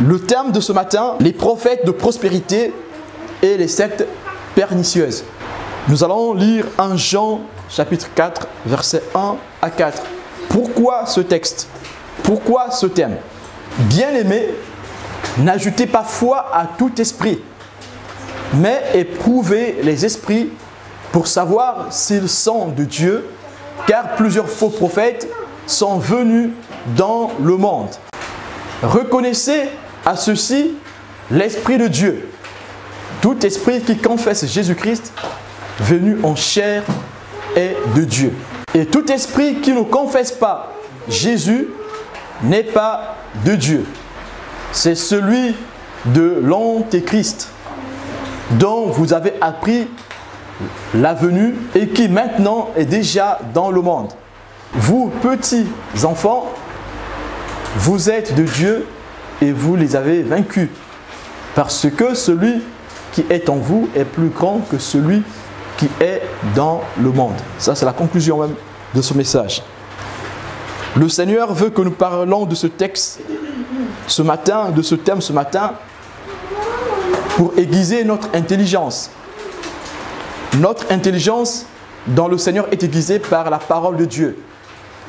Le thème de ce matin, les prophètes de prospérité et les sectes pernicieuses. Nous allons lire 1 Jean chapitre 4, versets 1 à 4. Pourquoi ce texte? Pourquoi ce thème? Bien-aimés, n'ajoutez pas foi à tout esprit, mais éprouvez les esprits pour savoir s'ils sont de Dieu, car plusieurs faux prophètes sont venus dans le monde. Reconnaissez à ceux-ci l'Esprit de Dieu. Tout esprit qui confesse Jésus-Christ venu en chair est de Dieu. Et tout esprit qui ne confesse pas Jésus n'est pas de Dieu. C'est celui de l'Antéchrist dont vous avez appris la venue et qui maintenant est déjà dans le monde. Vous, petits enfants, vous êtes de Dieu et vous les avez vaincus, parce que celui qui est en vous est plus grand que celui qui est dans le monde. Ça, c'est la conclusion même de ce message. Le Seigneur veut que nous parlons de ce texte ce matin, de ce thème ce matin, pour aiguiser notre intelligence. Notre intelligence dans le Seigneur est aiguisée par la parole de Dieu.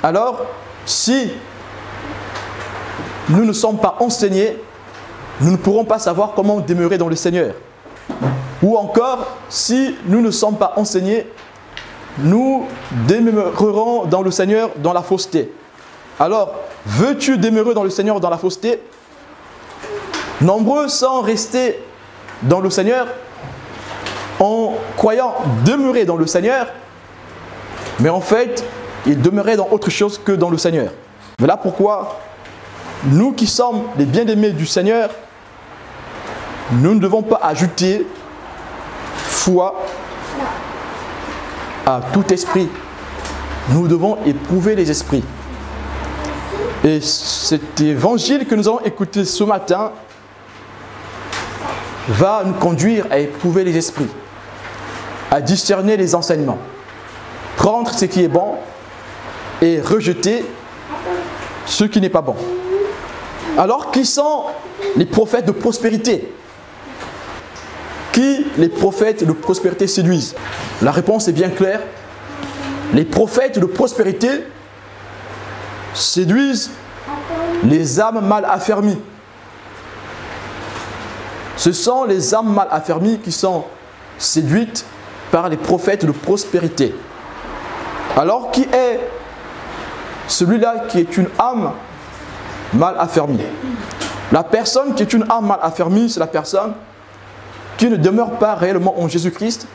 Alors, si nous ne sommes pas enseignés, nous ne pourrons pas savoir comment demeurer dans le Seigneur. Ou encore, si nous ne sommes pas enseignés, nous demeurerons dans le Seigneur dans la fausseté. Alors, veux-tu demeurer dans le Seigneur dans la fausseté? Nombreux sont restés dans le Seigneur en croyant demeurer dans le Seigneur, mais en fait, ils demeuraient dans autre chose que dans le Seigneur. Voilà pourquoi nous qui sommes les bien-aimés du Seigneur, nous ne devons pas ajouter foi à tout esprit. Nous devons éprouver les esprits. Et cet évangile que nous allons écouter ce matin va nous conduire à éprouver les esprits, à discerner les enseignements, prendre ce qui est bon et rejeter ce qui n'est pas bon. Alors, qui sont les prophètes de prospérité? Qui les prophètes de prospérité séduisent? La réponse est bien claire. Les prophètes de prospérité séduisent les âmes mal affermies. Ce sont les âmes mal affermies qui sont séduites par les prophètes de prospérité. Alors, qui est celui-là qui est une âme mal affermie? La personne qui est une âme mal affermie, c'est la personne qui ne demeure pas réellement en Jésus-Christ,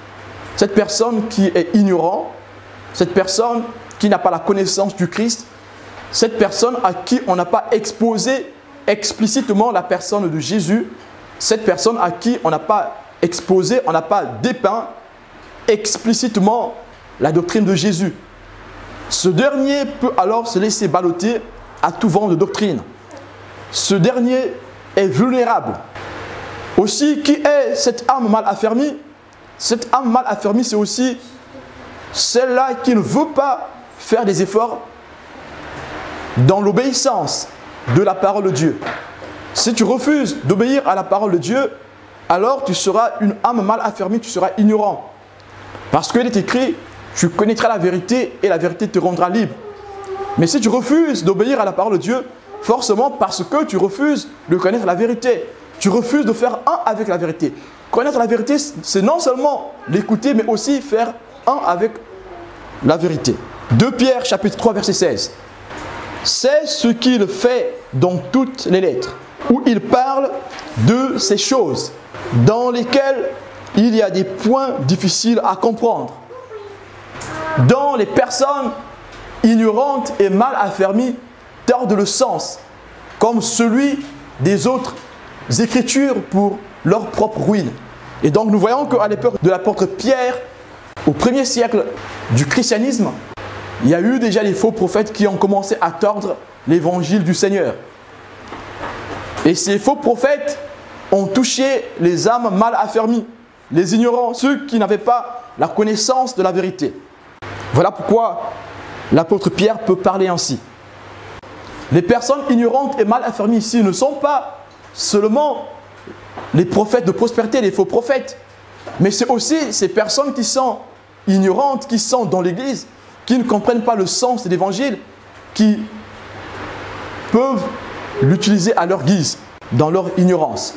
cette personne qui est ignorante, cette personne qui n'a pas la connaissance du Christ, cette personne à qui on n'a pas exposé explicitement la personne de Jésus, cette personne à qui on n'a pas exposé, on n'a pas dépeint explicitement la doctrine de Jésus. Ce dernier peut alors se laisser balloter à tout vent de doctrine. Ce dernier est vulnérable. Aussi, qui est cette âme mal affermie? Cette âme mal affermie, c'est aussi celle-là qui ne veut pas faire des efforts dans l'obéissance de la parole de Dieu. Si tu refuses d'obéir à la parole de Dieu, alors tu seras une âme mal affermie, tu seras ignorant. Parce qu'il est écrit, tu connaîtras la vérité et la vérité te rendra libre. Mais si tu refuses d'obéir à la parole de Dieu, forcément parce que tu refuses de connaître la vérité, tu refuses de faire un avec la vérité. Connaître la vérité, c'est non seulement l'écouter, mais aussi faire un avec la vérité. 2 Pierre chapitre 3 verset 16. C'est ce qu'il fait dans toutes les lettres, où il parle de ces choses dans lesquelles il y a des points difficiles à comprendre, dont les personnes ignorantes et mal affermies tordent le sens, comme celui des autres Écritures pour leur propre ruine. Et donc nous voyons qu'à l'époque de l'apôtre Pierre, au 1er siècle du christianisme, il y a eu déjà des faux prophètes qui ont commencé à tordre l'évangile du Seigneur. Et ces faux prophètes ont touché les âmes mal affermies, les ignorants, ceux qui n'avaient pas la connaissance de la vérité. Voilà pourquoi l'apôtre Pierre peut parler ainsi. Les personnes ignorantes et mal affermies ici ne sont pas seulement les prophètes de prospérité, les faux prophètes, mais c'est aussi ces personnes qui sont ignorantes, qui sont dans l'Église, qui ne comprennent pas le sens de l'Évangile, qui peuvent l'utiliser à leur guise, dans leur ignorance.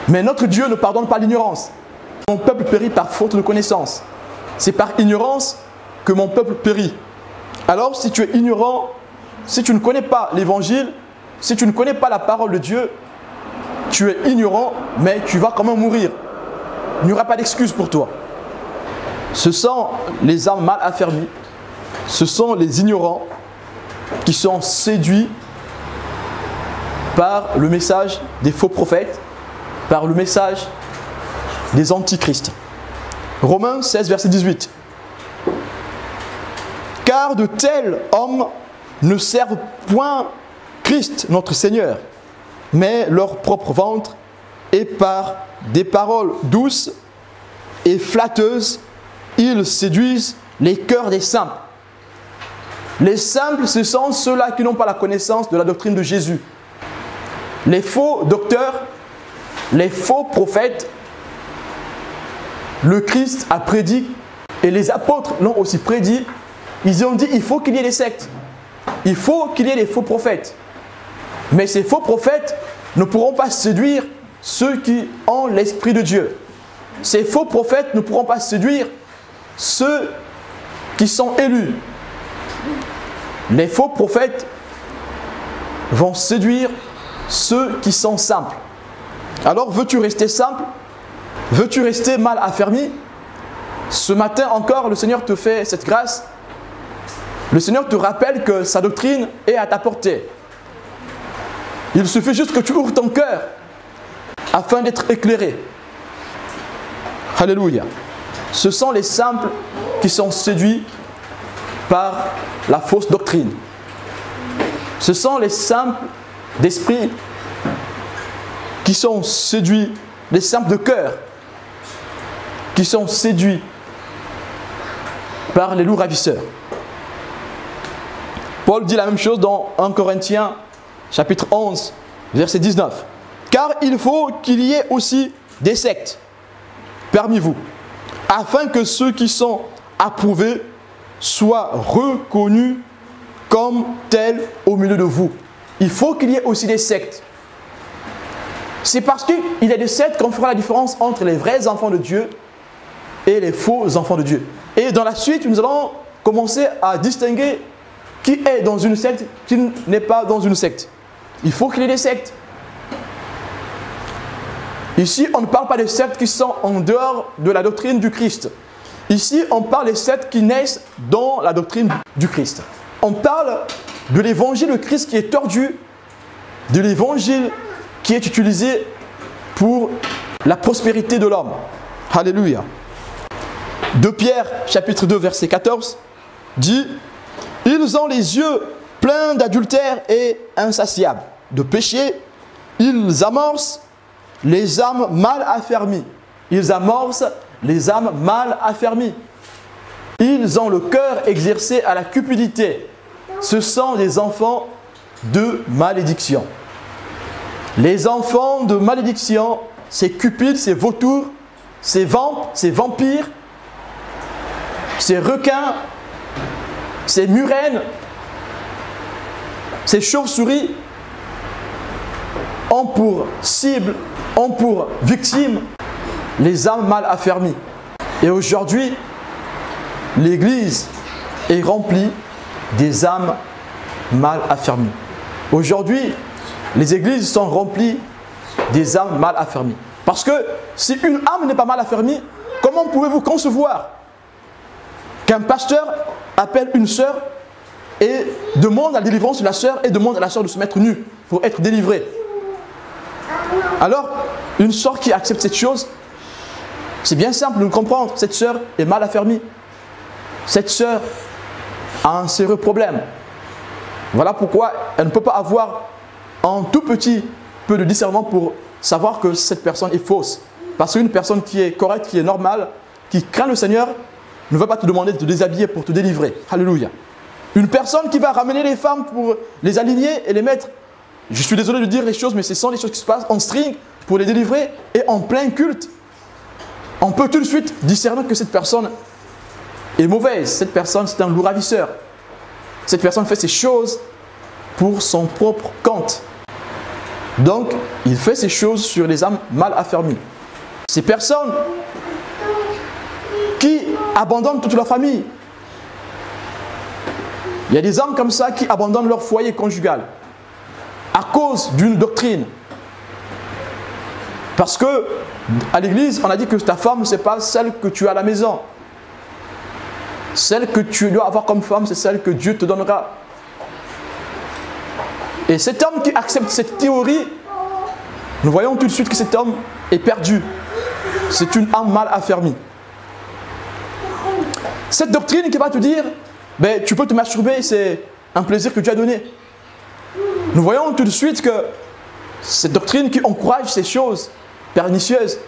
Mais notre Dieu ne pardonne pas l'ignorance. Mon peuple périt par faute de connaissance. C'est par ignorance que mon peuple périt. Alors si tu es ignorant, si tu ne connais pas l'Évangile, si tu ne connais pas la parole de Dieu, tu es ignorant, mais tu vas quand même mourir. Il n'y aura pas d'excuse pour toi. Ce sont les âmes mal affermies, ce sont les ignorants qui sont séduits par le message des faux prophètes, par le message des antichrists. Romains 16, verset 18. Car de tels hommes ne servent point Christ notre Seigneur, mais leur propre ventre, et par des paroles douces et flatteuses, ils séduisent les cœurs des simples. Les simples, ce sont ceux-là qui n'ont pas la connaissance de la doctrine de Jésus. Les faux docteurs, les faux prophètes, le Christ a prédit, et les apôtres l'ont aussi prédit, ils ont dit il faut qu'il y ait des sectes, il faut qu'il y ait des faux prophètes. Mais ces faux prophètes ne pourront pas séduire ceux qui ont l'Esprit de Dieu. Ces faux prophètes ne pourront pas séduire ceux qui sont élus. Les faux prophètes vont séduire ceux qui sont simples. Alors, veux-tu rester simple? Veux-tu rester mal affermi? Ce matin encore, le Seigneur te fait cette grâce. Le Seigneur te rappelle que sa doctrine est à ta portée. Il suffit juste que tu ouvres ton cœur afin d'être éclairé. Alléluia. Ce sont les simples qui sont séduits par la fausse doctrine. Ce sont les simples d'esprit qui sont séduits, les simples de cœur, qui sont séduits par les loups ravisseurs. Paul dit la même chose dans 1 Corinthiens, chapitre 11, verset 19. Car il faut qu'il y ait aussi des sectes parmi vous, afin que ceux qui sont approuvés soient reconnus comme tels au milieu de vous. Il faut qu'il y ait aussi des sectes. C'est parce qu'il y a des sectes qu'on fera la différence entre les vrais enfants de Dieu et les faux enfants de Dieu. Et dans la suite, nous allons commencer à distinguer qui est dans une secte, qui n'est pas dans une secte. Il faut qu'il y ait des sectes. Ici, on ne parle pas des sectes qui sont en dehors de la doctrine du Christ. Ici, on parle des sectes qui naissent dans la doctrine du Christ. On parle de l'évangile de Christ qui est tordu, de l'évangile qui est utilisé pour la prospérité de l'homme. Alléluia. 2 Pierre, chapitre 2, verset 14, dit « Ils ont les yeux pleins d'adultère et insatiables, de péché, ils amorcent les âmes mal affermies. » Ils amorcent les âmes mal affermies. Ils ont le cœur exercé à la cupidité. Ce sont des enfants de malédiction. Les enfants de malédiction, c'est cupide, c'est vautour, c'est vampire, c'est requin, c'est murène, c'est chauve-souris, ont pour cible, ont pour victime les âmes mal affermies. Et aujourd'hui, l'Église est remplie des âmes mal affermies. Aujourd'hui, les églises sont remplies des âmes mal affermies. Parce que si une âme n'est pas mal affermie, comment pouvez-vous concevoir qu'un pasteur appelle une sœur et demande la délivrance de la sœur et demande à la sœur de se mettre nue pour être délivrée? Alors, une sœur qui accepte cette chose, c'est bien simple de le comprendre. Cette sœur est mal affermie. Cette sœur a un sérieux problème. Voilà pourquoi elle ne peut pas avoir un tout petit peu de discernement pour savoir que cette personne est fausse. Parce qu'une personne qui est correcte, qui est normale, qui craint le Seigneur, ne va pas te demander de te déshabiller pour te délivrer. Alléluia. Une personne qui va ramener les femmes pour les aligner et les mettre je suis désolé de dire les choses, mais ce sont les choses qui se passent en string pour les délivrer et en plein culte. On peut tout de suite discerner que cette personne est mauvaise. Cette personne, c'est un loup ravisseur. Cette personne fait ces choses pour son propre compte. Donc, il fait ces choses sur les âmes mal affermies. Ces personnes qui abandonnent toute leur famille. Il y a des hommes comme ça qui abandonnent leur foyer conjugal à cause d'une doctrine. Parce que à l'église, on a dit que ta femme, ce n'est pas celle que tu as à la maison. Celle que tu dois avoir comme femme, c'est celle que Dieu te donnera. Et cet homme qui accepte cette théorie, nous voyons tout de suite que cet homme est perdu. C'est une âme mal affermie. Cette doctrine qui va te dire, ben, tu peux te masturber, c'est un plaisir que Dieu a donné. Nous voyons tout de suite que cette doctrine qui encourage ces choses pernicieuses,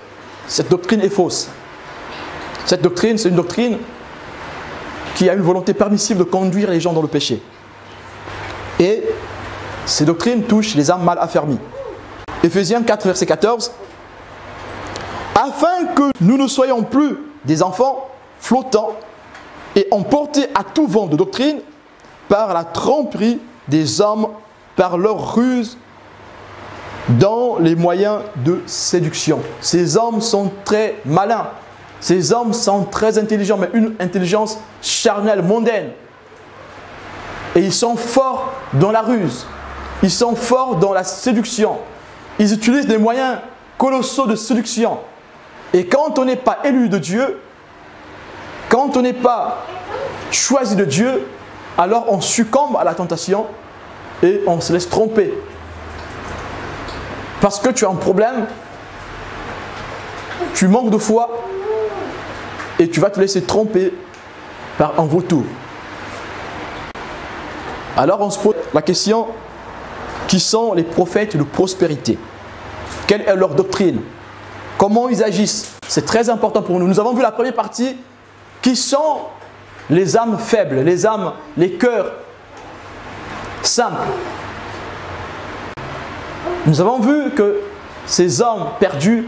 cette doctrine est fausse. Cette doctrine, c'est une doctrine qui a une volonté permissive de conduire les gens dans le péché. Et ces doctrines touchent les âmes mal affermies. Éphésiens 4, verset 14. Afin que nous ne soyons plus des enfants flottants et emportés à tout vent de doctrine par la tromperie des hommes, par leur ruse dans les moyens de séduction. Ces hommes sont très malins. Ces hommes sont très intelligents, mais une intelligence charnelle, mondaine. Et ils sont forts dans la ruse. Ils sont forts dans la séduction. Ils utilisent des moyens colossaux de séduction. Et quand on n'est pas élu de Dieu, quand on n'est pas choisi de Dieu, alors on succombe à la tentation et on se laisse tromper. Parce que tu as un problème, tu manques de foi et tu vas te laisser tromper par un vautour. Alors on se pose la question, qui sont les prophètes de prospérité? Quelle est leur doctrine? Comment ils agissent? C'est très important pour nous. Nous avons vu la première partie, qui sont les âmes faibles, les âmes, les cœurs simples. Nous avons vu que ces hommes perdus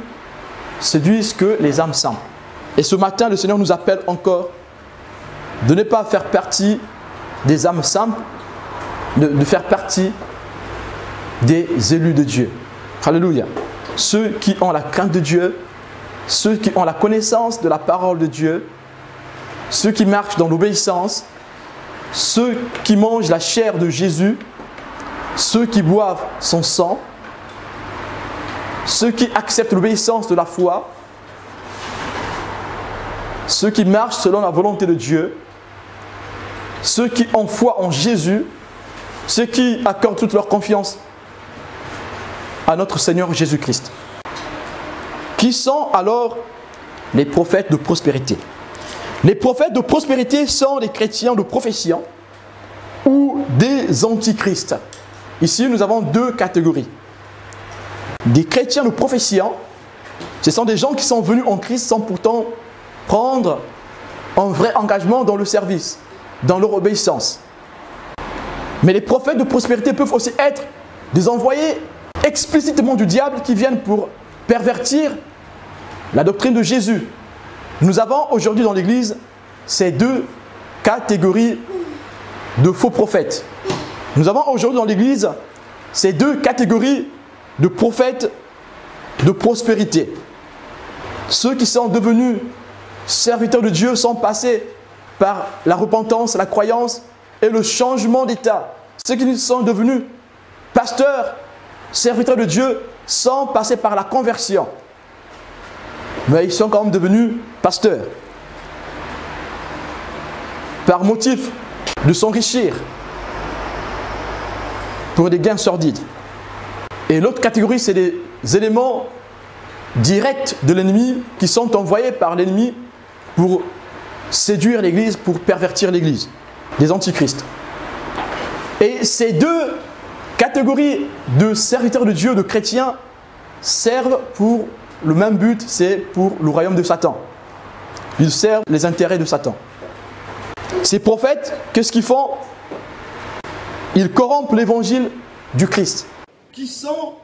séduisent que les âmes simples. Et ce matin, le Seigneur nous appelle encore de ne pas faire partie des âmes simples, de faire partie des élus de Dieu. Alléluia. Ceux qui ont la crainte de Dieu, ceux qui ont la connaissance de la parole de Dieu, ceux qui marchent dans l'obéissance, ceux qui mangent la chair de Jésus, ceux qui boivent son sang, ceux qui acceptent l'obéissance de la foi, ceux qui marchent selon la volonté de Dieu, ceux qui ont foi en Jésus, ceux qui accordent toute leur confiance à notre Seigneur Jésus-Christ. Qui sont alors les prophètes de prospérité? Les prophètes de prospérité sont les chrétiens de profession ou des antichrists. Ici, nous avons deux catégories. Des chrétiens de profession, ce sont des gens qui sont venus en Christ sans pourtant prendre un vrai engagement dans le service, dans leur obéissance. Mais les prophètes de prospérité peuvent aussi être des envoyés explicitement du diable qui viennent pour pervertir la doctrine de Jésus. Nous avons aujourd'hui dans l'Église ces deux catégories de faux prophètes. Nous avons aujourd'hui dans l'Église ces deux catégories de prophètes de prospérité. Ceux qui sont devenus serviteurs de Dieu sont passés par la repentance, la croyance et le changement d'état. Ceux qui sont devenus pasteurs, serviteurs de Dieu, sont passés par la conversion. Mais ils sont quand même devenus pasteurs. Par motif de s'enrichir pour des gains sordides. Et l'autre catégorie, c'est des éléments directs de l'ennemi qui sont envoyés par l'ennemi pour séduire l'Église, pour pervertir l'Église. Des antichrists. Et ces deux catégories de serviteurs de Dieu, de chrétiens, servent pour le même but, c'est pour le royaume de Satan. Ils servent les intérêts de Satan. Ces prophètes, qu'est-ce qu'ils font? Ils corrompent l'évangile du Christ. Qui sont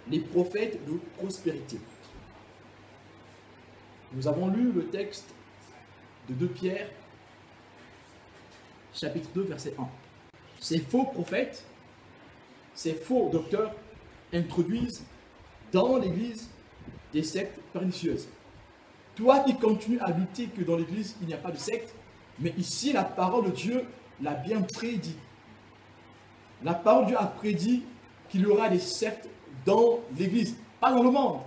les prophètes de prospérité? Nous avons lu le texte de 2 Pierre, chapitre 2, verset 1. Ces faux prophètes, ces faux docteurs introduisent dans l'Église des sectes pernicieuses. Toi qui continues à lutter que dans l'Église, il n'y a pas de secte, mais ici, la parole de Dieu l'a bien prédit. La parole de Dieu a prédit qu'il y aura des sectes dans l'Église, pas dans le monde.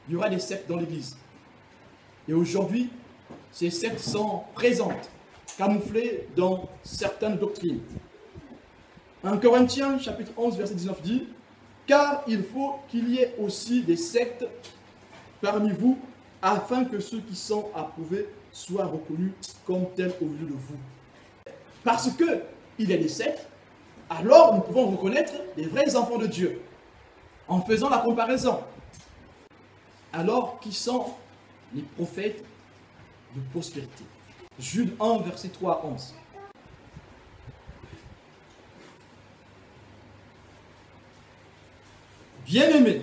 Il y aura des sectes dans l'Église. Et aujourd'hui, ces sectes sont présentes, camouflées dans certaines doctrines. 1 Corinthiens, chapitre 11, verset 19 dit « Car il faut qu'il y ait aussi des sectes parmi vous, afin que ceux qui sont approuvés soient reconnus comme tels au milieu de vous. » Parce qu'il y a des sectes, alors nous pouvons reconnaître les vrais enfants de Dieu, en faisant la comparaison. Alors, qui sont les prophètes de prospérité? Jude 1, verset 3 à 11. Bien-aimés,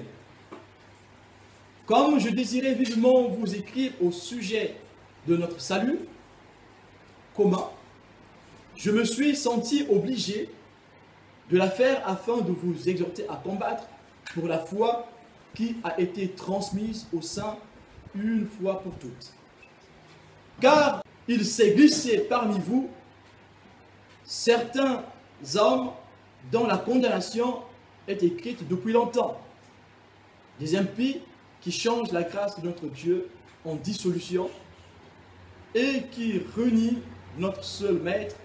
comme je désirais vivement vous écrire au sujet de notre salut, comment je me suis senti obligé de la faire afin de vous exhorter à combattre pour la foi qui a été transmise au sein une fois pour toutes. Car il s'est glissé parmi vous certains hommes dont la condamnation est écrite depuis longtemps, des impies qui changent la grâce de notre Dieu en dissolution et qui renient notre seul Maître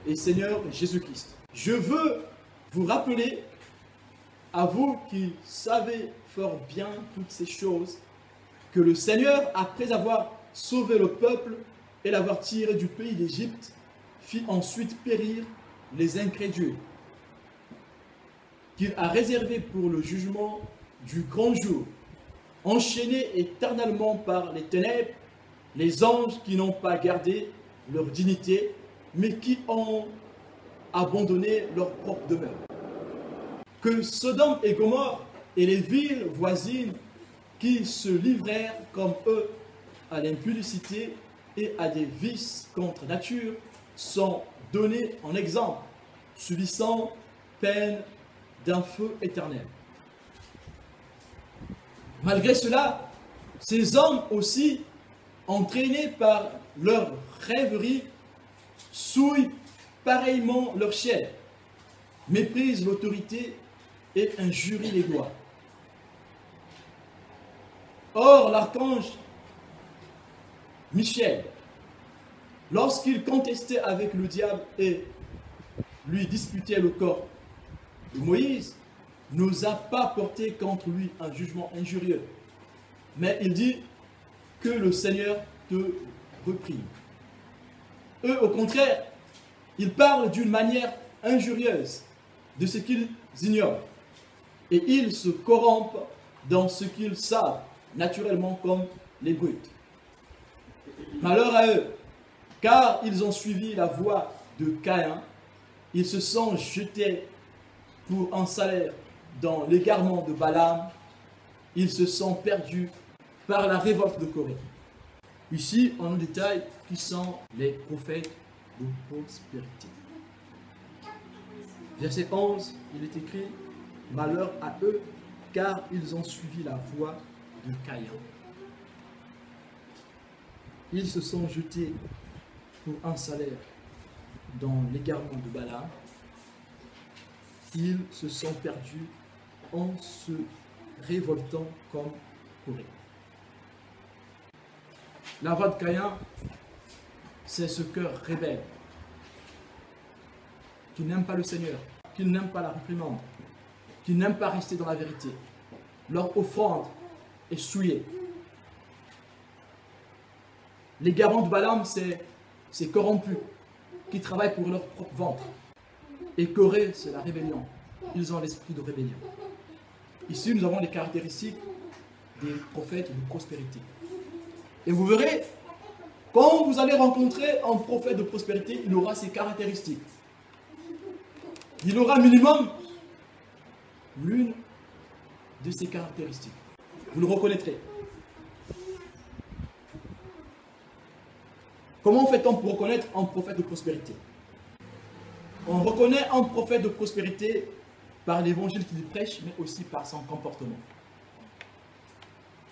et Seigneur Jésus-Christ. Je veux vous rappeler, à vous qui savez fort bien toutes ces choses, que le Seigneur, après avoir sauvé le peuple et l'avoir tiré du pays d'Égypte, fit ensuite périr les incrédules, qu'il a réservé pour le jugement du grand jour, enchaînés éternellement par les ténèbres, les anges qui n'ont pas gardé leur dignité, mais qui ont abandonné leur propre demeure. Que Sodome et Gomorrhe et les villes voisines qui se livrèrent comme eux à l'impudicité et à des vices contre nature sont donnés en exemple, subissant peine d'un feu éternel. Malgré cela, ces hommes aussi, entraînés par leur rêverie, souillent pareillement leur chair, méprisent l'autorité et injurient les lois. Or, l'archange Michel, lorsqu'il contestait avec le diable et lui disputait le corps de Moïse, n'osa pas porter contre lui un jugement injurieux. Mais il dit que le Seigneur te reprime. Eux, au contraire, ils parlent d'une manière injurieuse de ce qu'ils ignorent. Et ils se corrompent dans ce qu'ils savent, naturellement comme les brutes. Malheur à eux, car ils ont suivi la voie de Caïn, ils se sont jetés pour un salaire dans l'égarement de Balaam, ils se sont perdus par la révolte de Corée. Ici, on nous détaille qui sont les prophètes de prospérité. Verset 11, il est écrit « Malheur à eux, car ils ont suivi la voie de Caïn. » Ils se sont jetés pour un salaire dans l'égarement de Balaam. Ils se sont perdus en se révoltant comme Corée. La voie de Caïn, c'est ce cœur rebelle qui n'aime pas le Seigneur, qui n'aime pas la réprimande, qui n'aime pas rester dans la vérité. Leur offrande est souillée. Les garants de Balaam, c'est corrompus, qui travaillent pour leur propre ventre. Et Corée, c'est la rébellion. Ils ont l'esprit de rébellion. Ici, nous avons les caractéristiques des prophètes de prospérité. Et vous verrez, quand vous allez rencontrer un prophète de prospérité, il aura ces caractéristiques. Il aura minimum l'une de ces caractéristiques. Vous le reconnaîtrez. Comment fait-on pour reconnaître un prophète de prospérité? On reconnaît un prophète de prospérité par l'évangile qu'il prêche, mais aussi par son comportement.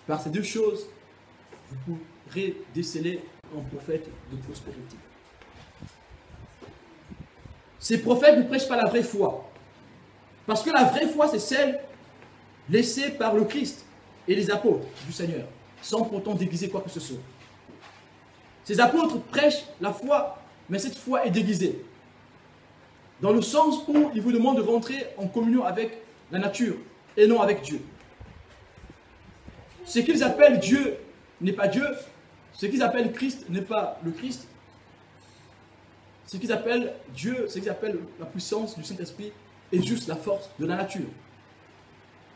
Par ces deux choses, vous pourrez déceler un prophète de prospérité. Ces prophètes ne prêchent pas la vraie foi. Parce que la vraie foi, c'est celle laissée par le Christ et les apôtres du Seigneur, sans pourtant déguiser quoi que ce soit. Ces apôtres prêchent la foi, mais cette foi est déguisée. Dans le sens où ils vous demandent de rentrer en communion avec la nature et non avec Dieu. Ce qu'ils appellent Dieu n'est pas Dieu. Ce qu'ils appellent Christ n'est pas le Christ. Ce qu'ils appellent Dieu, ce qu'ils appellent la puissance du Saint-Esprit est juste la force de la nature.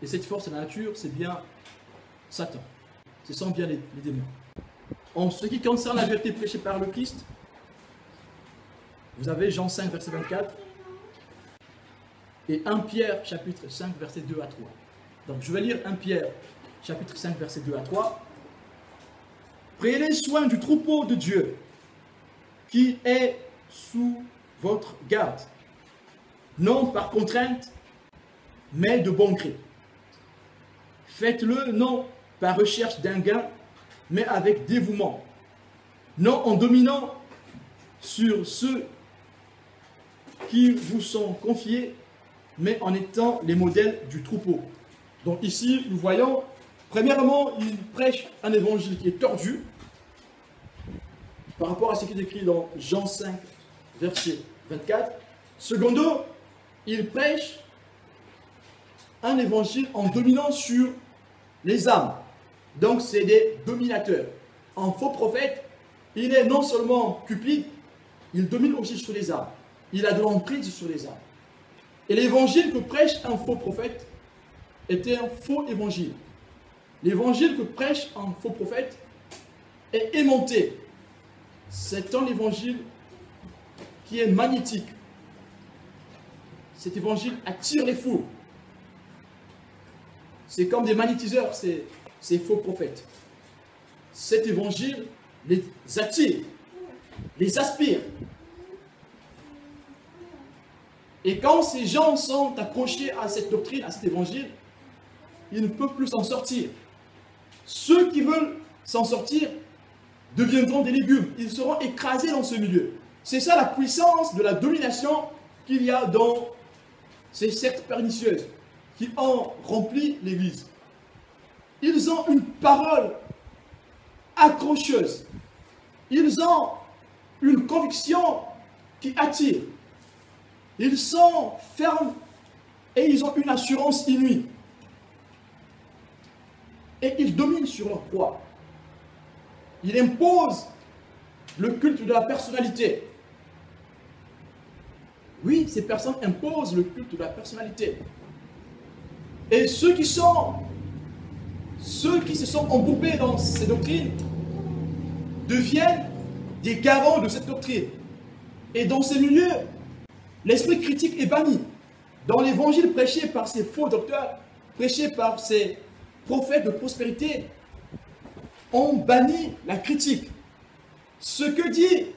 Et cette force de la nature, c'est bien Satan. Ce sont bien les démons. En ce qui concerne la vérité prêchée par le Christ, vous avez Jean 5, verset 24 et 1 Pierre, chapitre 5, verset 2 à 3. Donc je vais lire 1 Pierre, chapitre 5, verset 2 à 3. Prenez soin du troupeau de Dieu qui est sous votre garde, non par contrainte, mais de bon gré. Faites-le non par recherche d'un gain, mais avec dévouement, non en dominant sur ceux qui vous sont confiés, mais en étant les modèles du troupeau. Donc ici, nous voyons, premièrement, il prêche un évangile qui est tordu, par rapport à ce qui est écrit dans Jean 5, verset 24. Secondo, il prêche un évangile en dominant sur les âmes. Donc c'est des dominateurs. Un faux prophète, il est non seulement cupide, il domine aussi sur les âmes. Il a de l'emprise sur les âmes. Et l'évangile que prêche un faux prophète était un faux évangile. L'évangile que prêche un faux prophète est aimanté. C'est un évangile qui est magnétique. Cet évangile attire les foules. C'est comme des magnétiseurs, ces faux prophètes. Cet évangile les attire, les aspire. Et quand ces gens sont accrochés à cette doctrine, à cet évangile, ils ne peuvent plus s'en sortir. Ceux qui veulent s'en sortir deviendront des légumes. Ils seront écrasés dans ce milieu. C'est ça la puissance de la domination qu'il y a dans ces sectes pernicieuses qui ont rempli l'Église. Ils ont une parole accrocheuse. Ils ont une conviction qui attire. Ils sont fermes et ils ont une assurance inouïe. Et ils dominent sur leur proie. Ils imposent le culte de la personnalité. Oui, ces personnes imposent le culte de la personnalité. Et ceux qui se sont embourbés dans ces doctrines deviennent des garants de cette doctrine. Et dans ces milieux, l'esprit critique est banni. Dans l'évangile prêché par ces faux docteurs, prêché par ces prophètes de prospérité, on bannit la critique. Ce que dit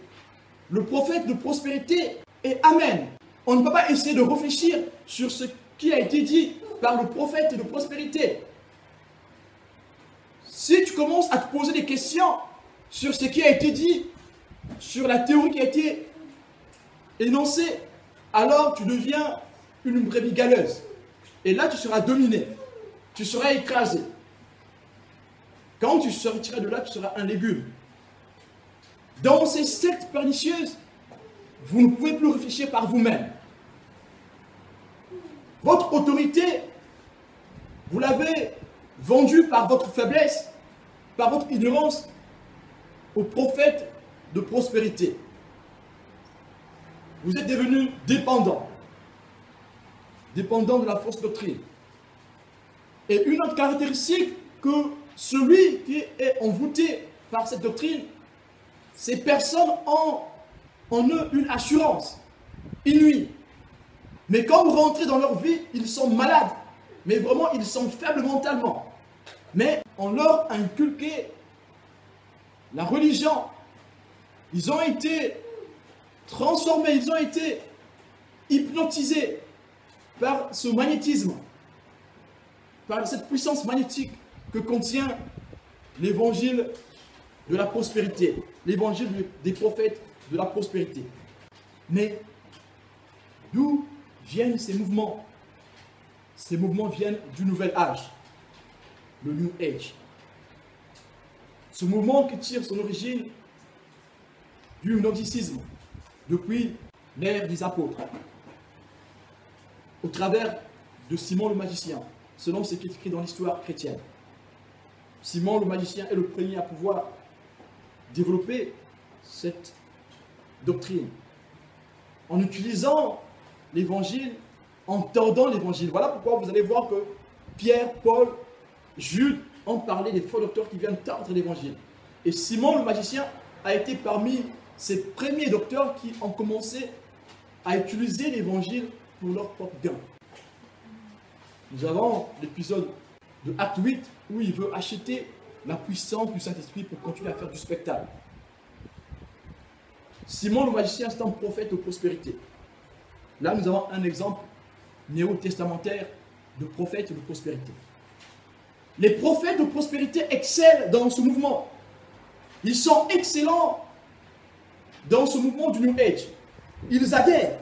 le prophète de prospérité est amen. On ne peut pas essayer de réfléchir sur ce qui a été dit par le prophète de prospérité. Si tu commences à te poser des questions sur ce qui a été dit, sur la théorie qui a été énoncée, alors tu deviens une brebis galeuse. Et là, tu seras dominé. Tu seras écrasé. Quand tu sortiras de là, tu seras un légume. Dans ces sectes pernicieuses, vous ne pouvez plus réfléchir par vous-même. Votre autorité, vous l'avez vendue par votre faiblesse, par votre ignorance, aux prophètes de prospérité. Vous êtes devenus dépendants. Dépendants de la fausse doctrine. Et une autre caractéristique que celui qui est envoûté par cette doctrine, ces personnes ont en eux une assurance inouïe. Mais quand vous rentrez dans leur vie, ils sont malades mais vraiment ils sont faibles mentalement. Mais on leur a inculqué la religion. Ils ont été transformés, ils ont été hypnotisés par ce magnétisme, par cette puissance magnétique que contient l'évangile de la prospérité, l'évangile des prophètes de la prospérité. Mais d'où viennent ces mouvements? Ces mouvements viennent du nouvel âge, le New Age. Ce mouvement qui tire son origine du gnosticisme depuis l'ère des apôtres, au travers de Simon le magicien, selon ce qui est écrit dans l'histoire chrétienne. Simon le magicien est le premier à pouvoir développer cette doctrine en utilisant l'évangile, en tordant l'évangile. Voilà pourquoi vous allez voir que Pierre, Paul, Jude ont parlé des faux docteurs qui viennent tordre l'évangile. Et Simon le magicien a été parmi ces premiers docteurs qui ont commencé à utiliser l'évangile pour leur propre gain. Nous avons l'épisode de Acte 8 où il veut acheter la puissance du Saint-Esprit pour continuer à faire du spectacle. Simon le magicien, c'est un prophète de prospérité. Là, nous avons un exemple néo-testamentaire de prophète de prospérité. Les prophètes de prospérité excellent dans ce mouvement. Ils sont excellents dans ce mouvement du New Age. Ils adhèrent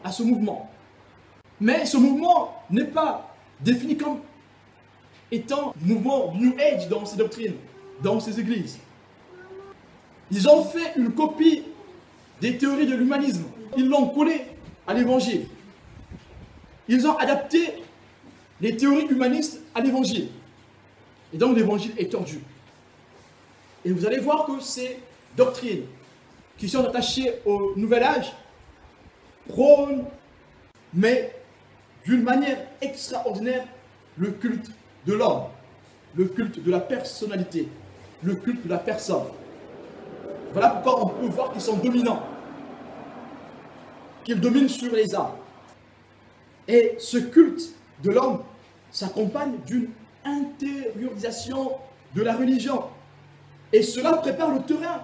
à ce mouvement. Mais ce mouvement n'est pas défini comme étant le mouvement du New Age dans ses doctrines, dans ses églises. Ils ont fait une copie des théories de l'humanisme. Ils l'ont collé à l'évangile. Ils ont adapté les théories humanistes à l'évangile. Et donc l'évangile est tordu. Et vous allez voir que ces doctrines qui sont attachées au nouvel âge prônent, mais d'une manière extraordinaire, le culte de l'homme, le culte de la personnalité, le culte de la personne. Voilà pourquoi on peut voir qu'ils sont dominants, qu'ils dominent sur les âmes. Et ce culte de l'homme s'accompagne d'une intériorisation de la religion. Et cela prépare le terrain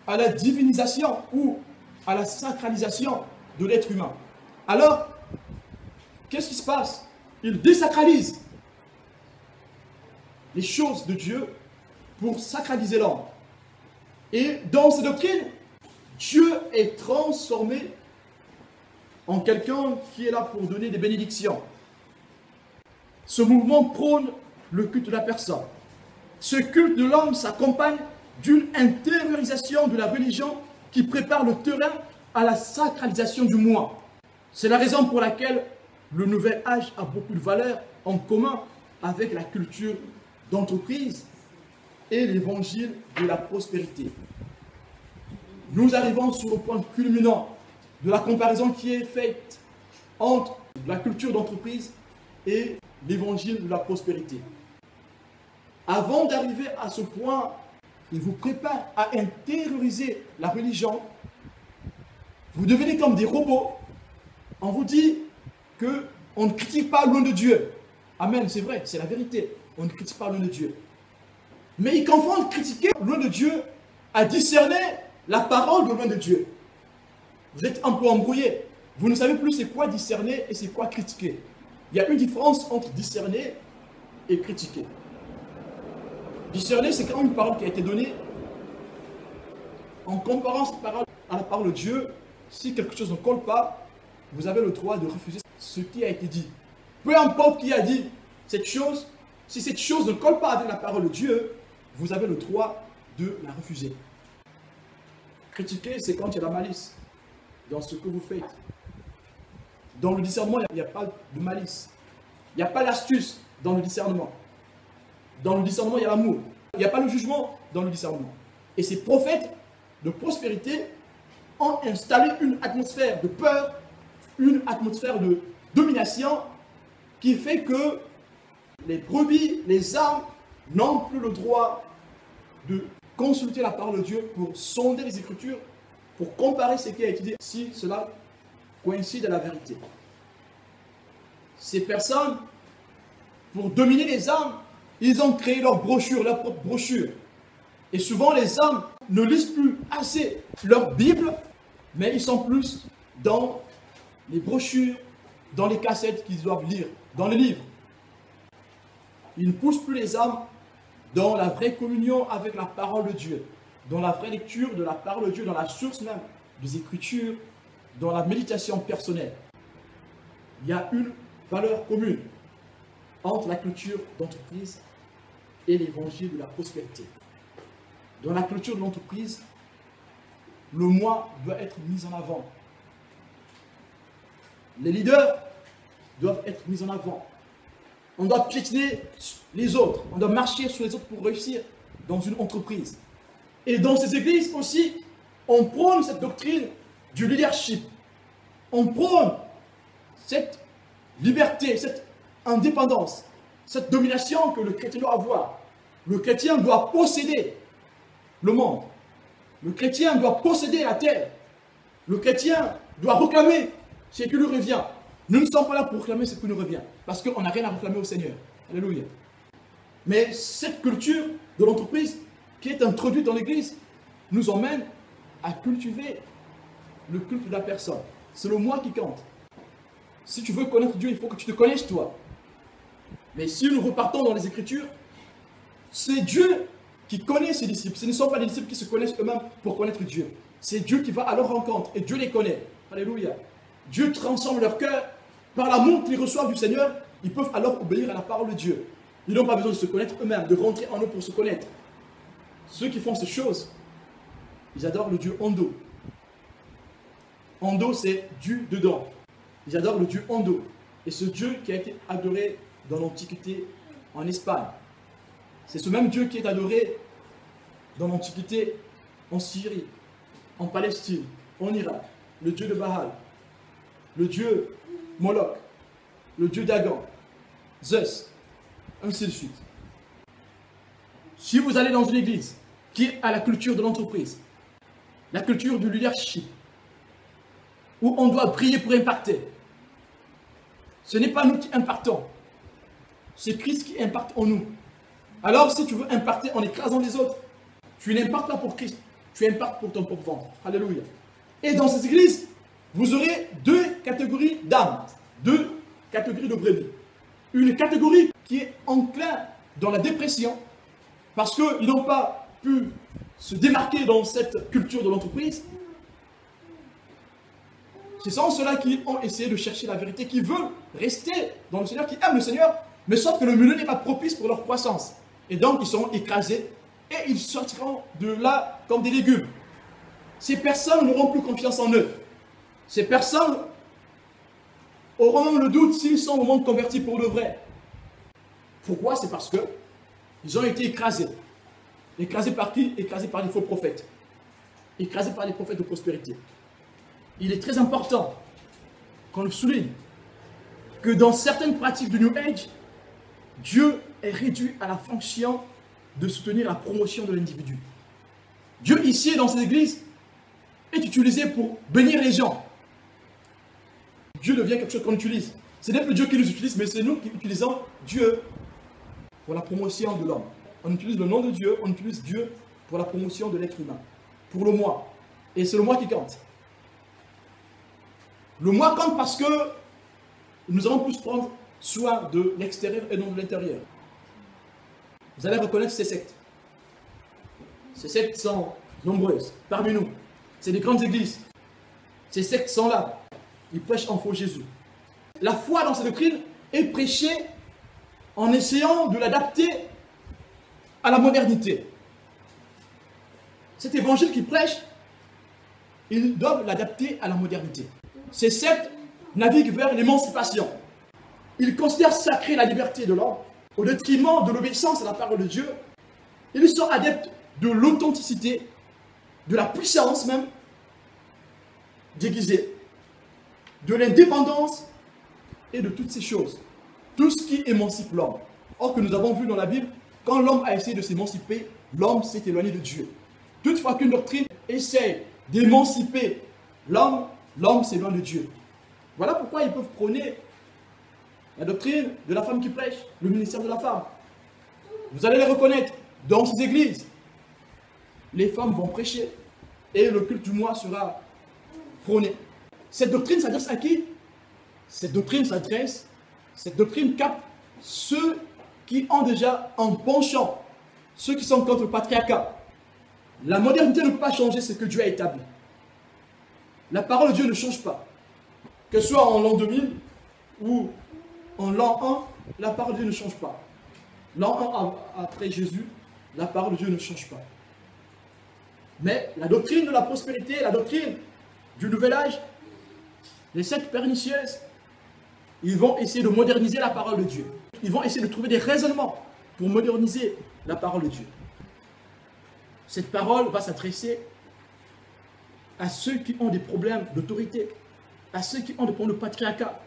à la divinisation ou à la sacralisation de l'être humain. Alors, qu'est-ce qui se passe? Ils désacralisent les choses de Dieu pour sacraliser l'homme. Et dans ces doctrines, Dieu est transformé en quelqu'un qui est là pour donner des bénédictions. Ce mouvement prône le culte de la personne. Ce culte de l'homme s'accompagne d'une intériorisation de la religion qui prépare le terrain à la sacralisation du moi. C'est la raison pour laquelle le nouvel âge a beaucoup de valeurs en commun avec la culture d'entreprise et l'évangile de la prospérité. Nous arrivons sur le point culminant de la comparaison qui est faite entre la culture d'entreprise et l'évangile de la prospérité. Avant d'arriver à ce point, il vous prépare à intérioriser la religion. Vous devenez comme des robots. On vous dit qu'on ne critique pas loin de Dieu. Amen, c'est vrai, c'est la vérité. On ne critique pas loin de Dieu. Mais ils confondent critiquer loin de Dieu à discerner la parole de loin de Dieu. Vous êtes un peu embrouillé. Vous ne savez plus c'est quoi discerner et c'est quoi critiquer. Il y a une différence entre discerner et critiquer. Discerner, c'est quand une parole qui a été donnée. En comparant cette parole à la parole de Dieu, si quelque chose ne colle pas, vous avez le droit de refuser ce qui a été dit. Peu importe qui a dit cette chose, si cette chose ne colle pas avec la parole de Dieu, vous avez le droit de la refuser. Critiquer, c'est quand il y a la malice dans ce que vous faites. Dans le discernement, il n'y a pas de malice. Il n'y a pas l'astuce dans le discernement. Dans le discernement, il y a l'amour. Il n'y a pas le jugement dans le discernement. Et ces prophètes de prospérité ont installé une atmosphère de peur, une atmosphère de domination qui fait que les brebis, les âmes n'ont plus le droit de consulter la parole de Dieu pour sonder les Écritures, pour comparer ce qui a été dit, si cela coïncide à la vérité. ces personnes, pour dominer les âmes, ils ont créé leur brochure, leur propre brochure. Et souvent, les âmes ne lisent plus assez leur Bible, mais ils sont plus dans les brochures, dans les cassettes qu'ils doivent lire, dans les livres. Ils ne poussent plus les âmes dans la vraie communion avec la parole de Dieu, dans la vraie lecture de la parole de Dieu, dans la source même des Écritures, dans la méditation personnelle. Il y a une valeur commune entre la culture d'entreprise et l'évangile de la prospérité. Dans la culture de l'entreprise, le moi doit être mis en avant. Les leaders doivent être mis en avant. On doit piétiner les autres. On doit marcher sur les autres pour réussir dans une entreprise. Et dans ces églises aussi, on prône cette doctrine du leadership. On prône cette liberté, cette indépendance, cette domination que le chrétien doit avoir. Le chrétien doit posséder le monde. Le chrétien doit posséder la terre. Le chrétien doit réclamer ce qui lui revient. Nous ne sommes pas là pour réclamer ce qui nous revient, parce qu'on n'a rien à réclamer au Seigneur. Alléluia. Mais cette culture de l'entreprise qui est introduite dans l'Église nous emmène à cultiver le culte de la personne. C'est le moi qui compte. Si tu veux connaître Dieu, il faut que tu te connaisses toi. Mais si nous repartons dans les Écritures, c'est Dieu qui connaît ses disciples. Ce ne sont pas les disciples qui se connaissent eux-mêmes pour connaître Dieu. C'est Dieu qui va à leur rencontre et Dieu les connaît. Alléluia. Dieu transforme leur cœur par l'amour qu'ils reçoivent du Seigneur. Ils peuvent alors obéir à la parole de Dieu. Ils n'ont pas besoin de se connaître eux-mêmes, de rentrer en eux pour se connaître. Ceux qui font ces choses, ils adorent le Dieu Ondo. Ondo, c'est Dieu dedans. Ils adorent le Dieu Ondo. Et ce Dieu qui a été adoré dans l'Antiquité en Espagne. C'est ce même Dieu qui est adoré dans l'Antiquité en Syrie, en Palestine, en Irak. Le Dieu de Baal, le Dieu Moloch, le Dieu Dagon, Zeus, ainsi de suite. Si vous allez dans une église qui a la culture de l'entreprise, la culture du leadership, où on doit prier pour impacter, ce n'est pas nous qui impactons, c'est Christ qui impacte en nous. Alors si tu veux impacter en écrasant les autres, tu n'impactes pas pour Christ, tu impactes pour ton propre ventre. Alléluia. Et dans ces églises, vous aurez deux catégories d'âmes, deux catégories de brebis. Une catégorie qui est enclin dans la dépression, parce qu'ils n'ont pas pu se démarquer dans cette culture de l'entreprise. Ce sont ceux-là qui ont essayé de chercher la vérité, qui veulent rester dans le Seigneur, qui aiment le Seigneur, mais sauf que le milieu n'est pas propice pour leur croissance. Et donc, ils seront écrasés et ils sortiront de là comme des légumes. Ces personnes n'auront plus confiance en eux. Ces personnes auront même le doute s'ils sont vraiment convertis pour le vrai. Pourquoi? C'est parce que ils ont été écrasés. Écrasés par qui? Écrasés par les faux prophètes. Écrasés par les prophètes de prospérité. Il est très important qu'on le souligne que dans certaines pratiques du New Age, Dieu est réduit à la fonction de soutenir la promotion de l'individu. Dieu ici dans ces églises est utilisé pour bénir les gens. Dieu devient quelque chose qu'on utilise. Ce n'est plus Dieu qui nous utilise, mais c'est nous qui utilisons Dieu pour la promotion de l'homme. On utilise le nom de Dieu, on utilise Dieu pour la promotion de l'être humain, pour le moi. Et c'est le moi qui compte. Le moi compte parce que nous allons plus prendre soin de l'extérieur et non de l'intérieur. Vous allez reconnaître ces sectes. Ces sectes sont nombreuses parmi nous. C'est des grandes églises. Ces sectes sont là. Ils prêchent en faux Jésus. La foi dans cette doctrine est prêchée en essayant de l'adapter à la modernité. Cet évangile qu'ils prêchent, ils doivent l'adapter à la modernité. Ces sectes naviguent vers l'émancipation. Ils considèrent sacrée la liberté de l'homme au détriment de l'obéissance à la parole de Dieu. Ils sont adeptes de l'authenticité, de la puissance même déguisée, de l'indépendance et de toutes ces choses. Tout ce qui émancipe l'homme. Or que nous avons vu dans la Bible, quand l'homme a essayé de s'émanciper, l'homme s'est éloigné de Dieu. Toutefois qu'une doctrine essaie d'émanciper l'homme, l'homme s'éloigne de Dieu. Voilà pourquoi ils peuvent prôner la doctrine de la femme qui prêche, le ministère de la femme. Vous allez les reconnaître dans ces églises. Les femmes vont prêcher et le culte du mois sera prôné. Cette doctrine s'adresse à qui? Cette doctrine capte ceux qui ont déjà un penchant, ceux qui sont contre le patriarcat. La modernité ne peut pas changer ce que Dieu a établi. La parole de Dieu ne change pas. Que ce soit en l'an 2000 ou en l'an 1, la parole de Dieu ne change pas. L'an 1 après Jésus, la parole de Dieu ne change pas. Mais la doctrine de la prospérité, la doctrine du nouvel âge, les sectes pernicieuses, ils vont essayer de moderniser la parole de Dieu. Ils vont essayer de trouver des raisonnements pour moderniser la parole de Dieu. Cette parole va s'adresser à ceux qui ont des problèmes d'autorité, à ceux qui ont des problèmes de patriarcat.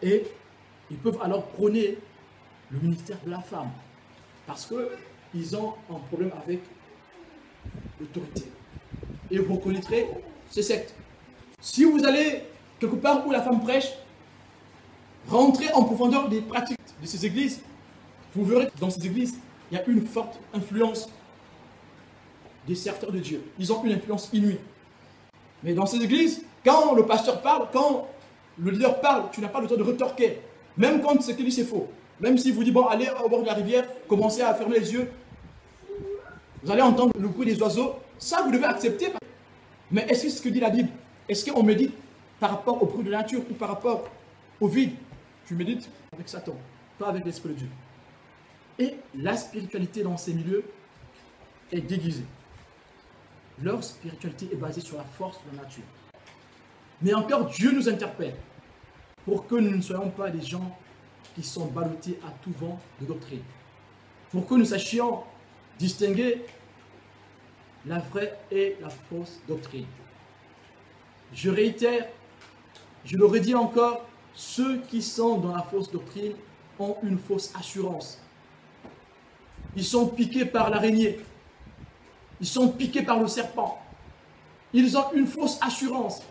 Et ils peuvent alors prôner le ministère de la femme, parce qu'ils ont un problème avec l'autorité. Et vous reconnaîtrez ces sectes. Si vous allez quelque part où la femme prêche, rentrez en profondeur des pratiques de ces églises, vous verrez que dans ces églises, il y a une forte influence des serviteurs de Dieu. Ils ont une influence inouïe. Mais dans ces églises, quand le pasteur parle, quand le leader parle, tu n'as pas le temps de retorquer. Même quand ce qu'il dit c'est faux. Même s'il vous dit, bon, allez au bord de la rivière, commencez à fermer les yeux. Vous allez entendre le bruit des oiseaux. Ça, vous devez accepter. Mais est-ce que c'est ce que dit la Bible? Est-ce qu'on médite par rapport au bruit de la nature ou par rapport au vide? Tu médites avec Satan, pas avec l'Esprit de Dieu. Et la spiritualité dans ces milieux est déguisée. Leur spiritualité est basée sur la force de la nature. Mais encore, Dieu nous interpelle pour que nous ne soyons pas des gens qui sont ballottés à tout vent de doctrine. Pour que nous sachions distinguer la vraie et la fausse doctrine. Je réitère, je le redis encore, ceux qui sont dans la fausse doctrine ont une fausse assurance. Ils sont piqués par l'araignée. Ils sont piqués par le serpent. Ils ont une fausse assurance.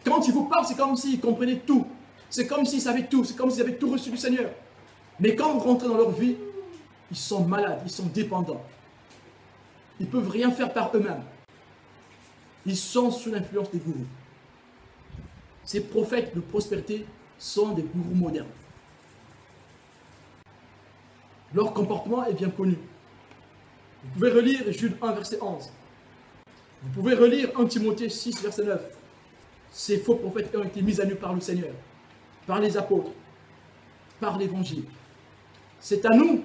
Quand ils vous parlent, c'est comme s'ils comprenaient tout. C'est comme s'ils savaient tout. C'est comme s'ils avaient tout reçu du Seigneur. Mais quand vous rentrez dans leur vie, ils sont malades, ils sont dépendants. Ils ne peuvent rien faire par eux-mêmes. Ils sont sous l'influence des gourous. Ces prophètes de prospérité sont des gourous modernes. Leur comportement est bien connu. Vous pouvez relire Jude 1, verset 11. Vous pouvez relire 1 Timothée 6, verset 9. Ces faux prophètes ont été mis à nu par le Seigneur, par les apôtres, par l'Évangile. C'est à nous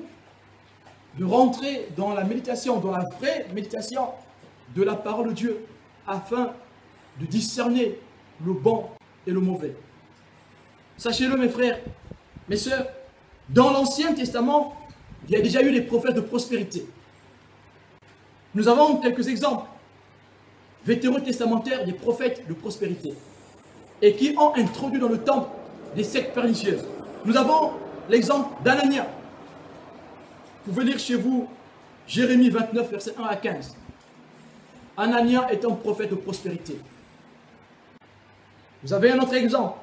de rentrer dans la méditation, dans la vraie méditation de la parole de Dieu, afin de discerner le bon et le mauvais. Sachez-le, mes frères, mes sœurs, dans l'Ancien Testament, il y a déjà eu des prophètes de prospérité. Nous avons quelques exemples vétérotestamentaires des prophètes de prospérité et qui ont introduit dans le temple des sectes pernicieuses. Nous avons l'exemple d'Anania. Vous pouvez lire chez vous Jérémie 29, versets 1 à 15. Anania est un prophète de prospérité. Vous avez un autre exemple.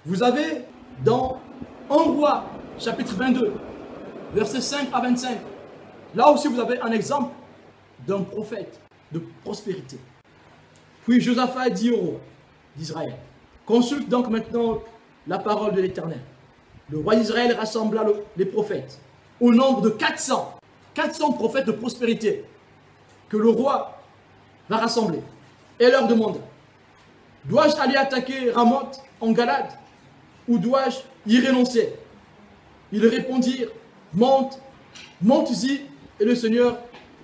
Vous avez dans 1 Roi, chapitre 22, versets 5 à 25. Là aussi, vous avez un exemple d'un prophète de prospérité. Puis Josaphat dit au roi d'Israël, consulte donc maintenant la parole de l'Éternel. Le roi d'Israël rassembla les prophètes au nombre de 400 prophètes de prospérité que le roi va rassembler et leur demanda, dois-je aller attaquer Ramoth en Galade ou dois-je y renoncer? Ils répondirent, monte-y et le Seigneur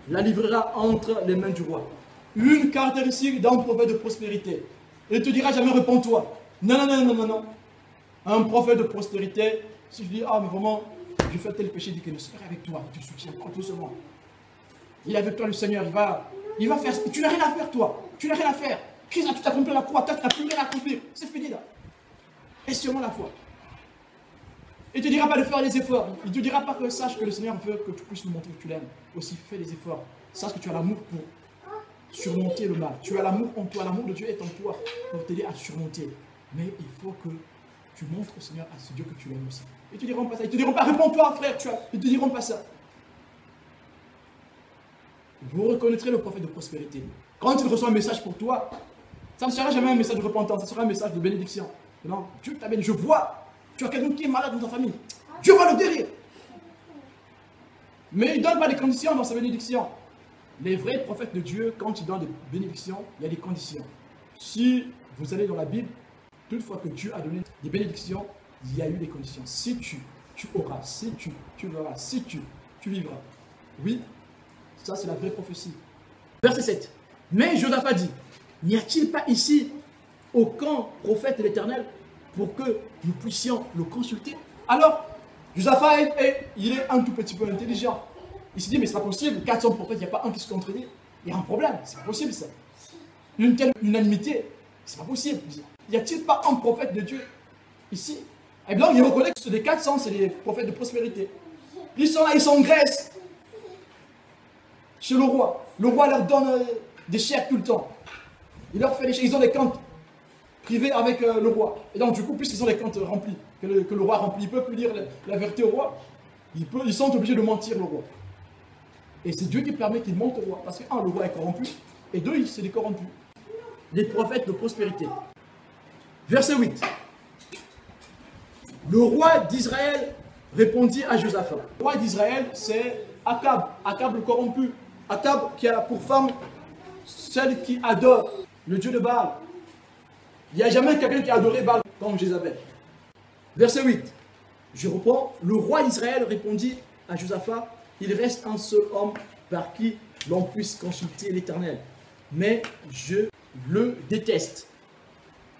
la livrera entre les mains du roi. Une caractéristique d'un prophète de prospérité. Il ne te dira jamais réponds-toi. Non. Un prophète de prospérité, si je dis, ah mais vraiment, je fais tel péché, il dit que le Seigneur est avec toi, il te soutient, tout doucement. Il est avec toi le Seigneur, il va faire, tu n'as rien à faire toi, tu n'as rien à faire. Christ a tout accompli à la croix, toi tu n'as plus rien à accomplir, c'est fini là. Et sûrement la foi. Il ne te dira pas de faire les efforts, il ne te dira pas que sache que le Seigneur veut que tu puisses lui montrer que tu l'aimes. Aussi fais les efforts, sache que tu as l'amour pour surmonter le mal. Tu as l'amour en toi, l'amour de Dieu est en toi pour t'aider à surmonter. Mais il faut que tu montres au Seigneur à ce Dieu que tu l'aimes aussi. Ils ne te diront pas ça. Ils ne te diront pas, réponds-toi frère, ils ne te diront pas ça. Vous reconnaîtrez le prophète de prospérité. Quand il reçoit un message pour toi, ça ne sera jamais un message de repentance, ça sera un message de bénédiction. Non, Dieu t'a béni, je vois, tu as quelqu'un qui est malade dans ta famille. Dieu va le guérir. Mais il ne donne pas des conditions dans sa bénédiction. Les vrais prophètes de Dieu, quand ils donnent des bénédictions, il y a des conditions. Si vous allez dans la Bible, toutefois que Dieu a donné des bénédictions, il y a eu des conditions. Si tu auras, si tu verras, si tu vivras. Oui, ça c'est la vraie prophétie. Verset 7. Mais Josaphat dit, n'y a-t-il pas ici aucun prophète de l'Éternel pour que nous puissions le consulter? Alors, Josaphat, il est un tout petit peu intelligent. Il se dit, mais c'est pas possible, 400 prophètes, il n'y a pas un qui se contredit. Il y a un problème, c'est pas possible ça. Une telle unanimité, c'est pas possible. Y a-t-il pas un prophète de Dieu ici? Et bien, il reconnaît que les 400, c'est des prophètes de prospérité. Ils sont là, ils sont en Grèce, chez le roi. Le roi leur donne des chèques tout le temps. Il leur fait des chèques, ils ont des comptes privés avec le roi. Et donc, du coup, puisqu'ils ont des comptes remplis, que le roi remplit, ils peuvent plus dire la vérité au roi. Ils sont obligés de mentir, le roi. Et c'est Dieu qui permet qu'ils mentent au roi. Parce que, un, le roi est corrompu, et deux, c'est des corrompus. Les prophètes de prospérité. Verset 8. Le roi d'Israël répondit à Josaphat. Le roi d'Israël, c'est Akab. Akab le corrompu. Akab qui a pour femme celle qui adore le dieu de Baal. Il n'y a jamais quelqu'un qui a adoré Baal comme Jézabel. Verset 8. Je reprends. Le roi d'Israël répondit à Josaphat. Il reste un seul homme par qui l'on puisse consulter l'Éternel. Mais je le déteste,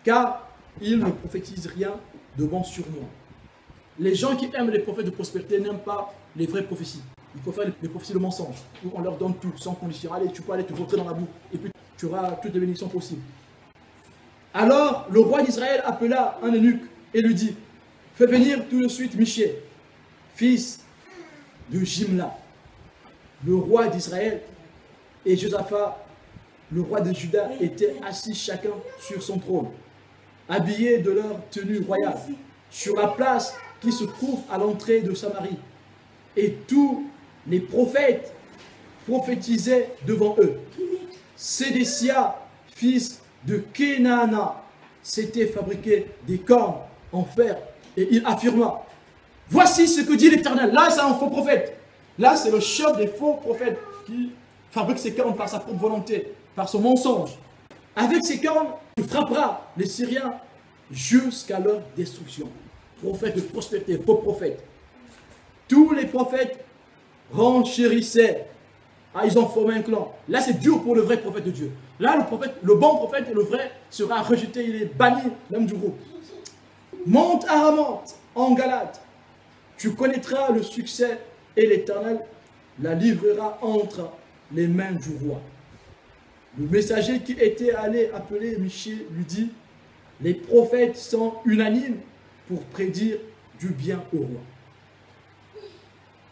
car il ne prophétise rien de bon sur moi. Les gens qui aiment les prophètes de prospérité n'aiment pas les vraies prophéties. Ils préfèrent les prophéties de mensonge, où on leur donne tout, sans condition. Allez, tu peux aller te rentrer dans la boue, et puis tu auras toutes les bénédictions possibles. Alors, le roi d'Israël appela un eunuque et lui dit, fais venir tout de suite Michée, fils de Jimla, le roi d'Israël, et Josaphat, le roi de Juda, étaient assis chacun sur son trône, habillés de leur tenue royale, sur la place qui se trouve à l'entrée de Samarie. Et tous les prophètes prophétisaient devant eux. Sédécia, fils de Kenaana, s'était fabriqué des cornes en fer, et il affirma, voici ce que dit l'Éternel. Là, c'est un faux prophète. Là, c'est le chef des faux prophètes qui fabrique ses cornes par sa propre volonté, par son mensonge. Avec ses cornes, il frappera les Syriens jusqu'à leur destruction. Prophète de prospérité, faux prophète. Tous les prophètes renchérissaient. Ah, ils ont formé un clan. Là, c'est dur pour le vrai prophète de Dieu. Là, le bon prophète, le vrai, sera rejeté, il est banni, même du groupe. Monte à Ramoth, en Galate. Tu connaîtras le succès et l'Éternel la livrera entre les mains du roi. Le messager qui était allé appeler Michée lui dit, les prophètes sont unanimes pour prédire du bien au roi.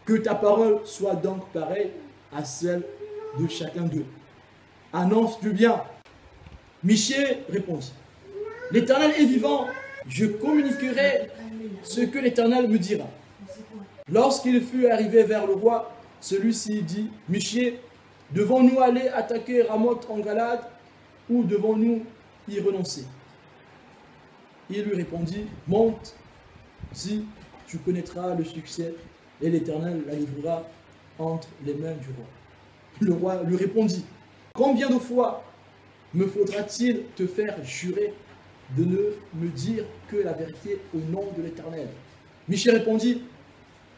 Que ta parole soit donc pareille à celle de chacun d'eux. Annonce du bien. Michée répondit, l'Éternel est vivant, je communiquerai ce que l'Éternel me dira. Lorsqu'il fut arrivé vers le roi, celui-ci dit, Michée, devons-nous aller attaquer Ramoth en Galade ou devons-nous y renoncer? Il lui répondit, monte, si tu connaîtras le succès et l'Éternel la livrera entre les mains du roi. Le roi lui répondit, combien de fois me faudra-t-il te faire jurer de ne me dire que la vérité au nom de l'Éternel? Michée répondit,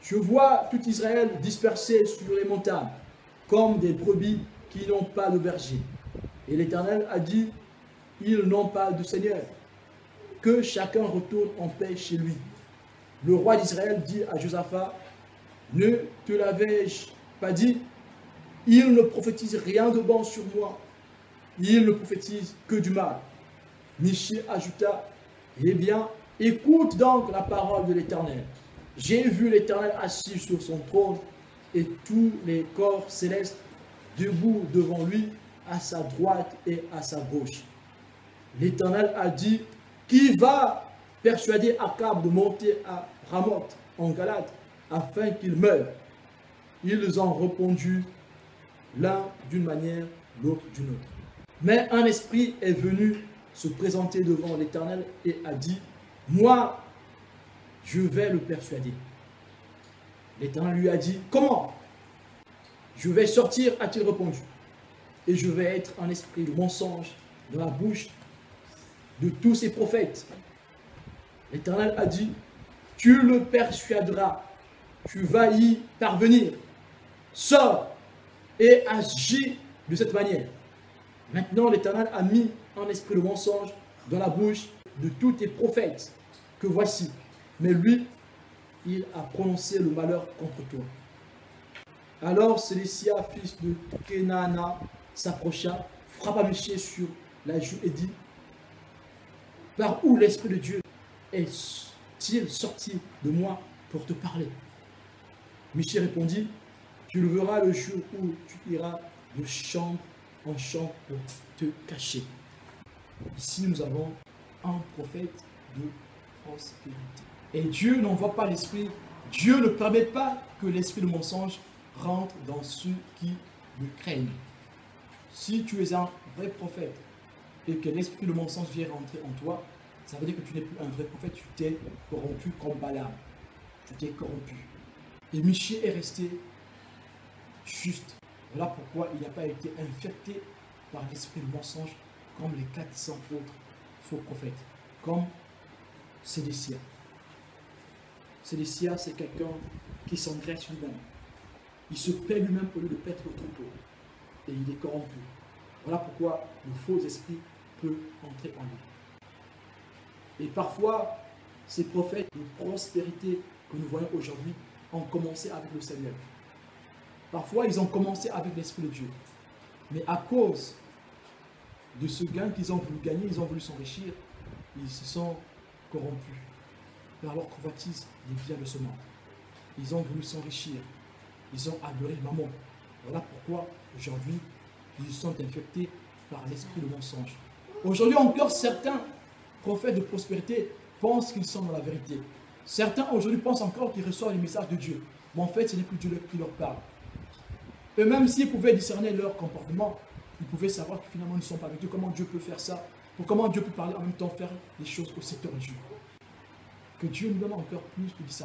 je vois tout Israël dispersé sur les montagnes, comme des brebis qui n'ont pas de berger. Et l'Éternel a dit, ils n'ont pas de Seigneur. Que chacun retourne en paix chez lui. Le roi d'Israël dit à Josaphat, ne te l'avais-je pas dit? Il ne prophétise rien de bon sur moi. Il ne prophétise que du mal. Michée ajouta, eh bien, écoute donc la parole de l'Éternel. J'ai vu l'Éternel assis sur son trône et tous les corps célestes debout devant lui, à sa droite et à sa gauche. L'Éternel a dit, qui va persuader Akab de monter à Ramoth en Galate afin qu'ils meurent. Ils ont répondu l'un d'une manière, l'autre d'une autre. Mais un esprit est venu se présenter devant l'Éternel et a dit, moi, je vais le persuader. L'Éternel lui a dit, comment? Je vais sortir, a-t-il répondu, et je vais être un esprit de mensonge dans la bouche de tous ces prophètes. L'Éternel a dit, tu le persuaderas, tu vas y parvenir. Sors et agis de cette manière. Maintenant, l'Éternel a mis un esprit de mensonge dans la bouche de tous tes prophètes que voici. Mais lui, il a prononcé le malheur contre toi. Alors Sédécia, fils de Kenaana, s'approcha, frappa Michée sur la joue et dit, par où l'Esprit de Dieu est-il sorti de moi pour te parler? Michée répondit, tu le verras le jour où tu iras de chambre en chambre pour te cacher. Ici, nous avons un prophète de prospérité. Et Dieu n'envoie pas l'esprit. Dieu ne permet pas que l'esprit de mensonge rentre dans ceux qui le craignent. Si tu es un vrai prophète et que l'esprit de mensonge vient rentrer en toi, ça veut dire que tu n'es plus un vrai prophète, tu t'es corrompu comme Balaam. Tu t'es corrompu. Et Michée est resté juste. Voilà pourquoi il n'a pas été infecté par l'esprit de mensonge comme les 400 autres faux prophètes, comme Sédécia. Sédécia, c'est quelqu'un qui s'engraisse lui-même. Il se paie lui-même au lieu de paître le troupeau. Et il est corrompu. Voilà pourquoi le faux esprit peut entrer en lui. Et parfois, ces prophètes de prospérité que nous voyons aujourd'hui ont commencé avec le Seigneur. Parfois, ils ont commencé avec l'Esprit de Dieu. Mais à cause de ce gain qu'ils ont voulu gagner, ils ont voulu s'enrichir, ils se sont corrompus par leur convoitise des biens de ce monde. Ils ont voulu s'enrichir. Ils ont adoré Mammon. Voilà pourquoi aujourd'hui, ils sont infectés par l'esprit de mensonge. Aujourd'hui encore, certains prophètes de prospérité pensent qu'ils sont dans la vérité. Certains aujourd'hui pensent encore qu'ils reçoivent les messages de Dieu. Mais en fait, ce n'est plus Dieu qui leur parle. Eux-mêmes, s'ils pouvaient discerner leur comportement, ils pouvaient savoir que finalement, ils ne sont pas avec Dieu. Comment Dieu peut faire ça? Ou comment Dieu peut parler en même temps, faire des choses aussi tordues? Que Dieu nous donne encore plus de discernement.